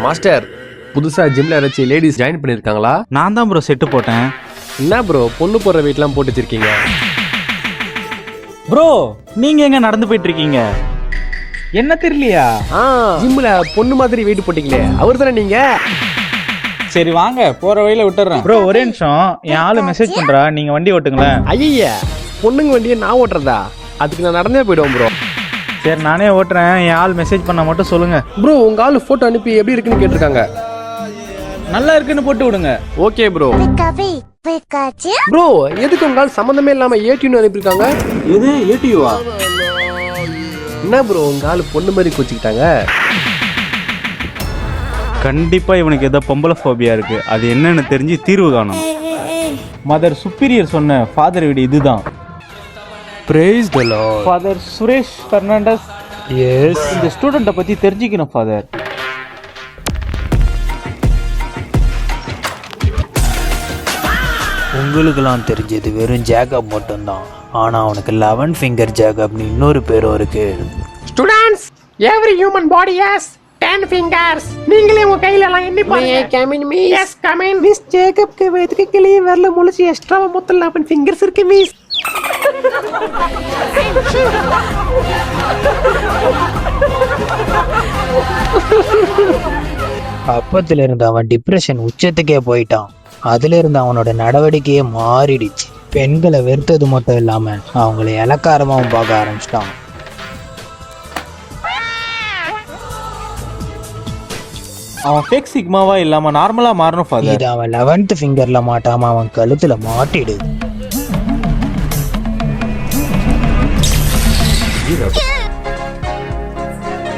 Master, புதுசா ஜிம்ல யாராச்சும் லேடிஸ் ஜாயின் பண்ணிருக்காங்களா? நான் தான் ப்ரோ செட்டு போட்டேன். என்ன ப்ரோ பொண்ணு போடுற வெயிட்லாம் போட்டு வச்சிருக்கீங்க? ப்ரோ நீங்க எங்க நடந்து போயிட்டு இருக்கீங்க? என்ன தெரியலையா? ஜிம்ல பொண்ணு மாதிரி வெயிட் போட்டீங்களே, அவர் தானே நீங்க? சரி வாங்க போற வழியில விட்டுறேன். ப்ரோ ஒரே நிமிஷம், என் ஆளு மெசேஜ் பண்றா, நீங்க வண்டி ஓட்டுங்களேன். ஐயா, பொண்ணுங்க வண்டியை நான் ஓட்டுறதா? அதுக்கு நான் நடந்தே போயிடுவேன் ப்ரோ. சரி நானே ஓட்டுறேன், என் ஆள் மெசேஜ் பண்ண மட்டும் சொல்லுங்க. ப்ரோ உங்க ஆளு போட்டோ அனுப்பி எப்படி இருக்குன்னு கேட்டிருக்காங்க. நல்லா இருக்குன்னு போட்டு விடுங்க. Okay bro. ப்ரோ எதுக்கு உங்க ஆள் சம்பந்தமே இல்லாம ஏடின்னு அனுப்பியிருக்காங்க? இது ஏடியூவா? என்ன ப்ரோ உங்க ஆளு பொண்ணு மாதிரி கோச்சிக்கிட்டாங்க? கண்டிப்பா இவனுக்கு ஏதோ பொம்பளை ஃபோபியா இருக்கு. அது என்னன்னு தெரிஞ்சு தீர்வு காணும். மதர் சுப்பீரியர் சொன்ன ஃபாதர் வீடு இதுதான். Praise the lord. Father Suresh Fernandes. Yes. இந்த ஸ்டூடெண்ட்டை பத்தி தெரிஞ்சுக்கணும் ஃபாதர். உங்களுக்கெல்லாம் தெரிஞ்சது வெறும் ஜேக்கப் மட்டும்தான். ஆனா அவனுக்கு 11 ஃபிங்கர் ஜேக்கப்னு இன்னொரு பேரும் இருக்கு. Students, every human body has 10 fingers. நீங்களே உங்க கையில எல்லாம் எண்ணி பாருங்க. Come in, miss. Yes, come in. Miss ஜேக்கப்க்கு வயித்துக்கு கீழே வரல முளைச்சி எக்ஸ்ட்ரா மொத்தம் 11 fingers இருக்கு மிஸ். அப்பத்துல இருந்து அவன் டிப்ரெஷன் உச்சத்துக்கே போயிட்டான். அதுல இருந்து அவனோட நடவடிக்கையே மாறிடுச்சு. பெண்களை வெறுத்தது மட்டும் இல்லாம அவங்களை இலக்காரமாவும் பார்க்க ஆரம்பிச்சிட்டான். அவன் ஃபேக் சிக்மாவா இல்லாம நார்மலா மாறணும் ஃபாதர். இது அவன் 11th ஃபிங்கர்ல மாட்டாம அவன் கழுத்துல மாட்டிடுது.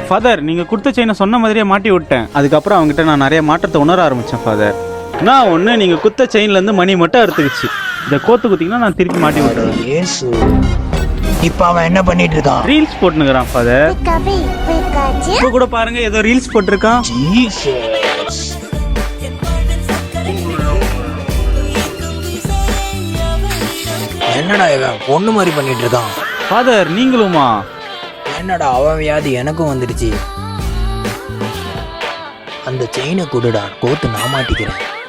ஃபாதர் நீங்க கொடுத்த செயினை சொன்ன மாதிரியே மாட்டி விட்டேன். அதுக்கப்புறம் அவங்ககிட்ட நான் நிறைய மாற்றத்தை உணர ஆரம்பிச்சேன் ஃபாதர். நான் ஒண்ணு நீங்க குத்த செயின்ல இருந்து மணி மட்டும் அறுத்துக்குச்சு. இந்த கோத்து குத்திங்கன்னா நான் திருப்பி மாட்டி விட்டுறேன். ஏசு, இப்ப அவன் என்ன பண்ணிட்டு இருக்கான்? ரீல்ஸ் போட்டுனுக்குறான் ஃபாதர். இப்ப கூட பாருங்க ஏதோ ரீல்ஸ் போட்டிருக்கான். என்னடா இவன் பொண்ணு மாதிரி பண்ணிட்டு இருக்கான்? ஃபாதர் நீங்களுமா? என்னடா அவன் வியாதி எனக்கும் வந்துடுச்சு. அந்த செயினை கொடுடா, கோத்து நான் மாட்டிக்கிறேன்.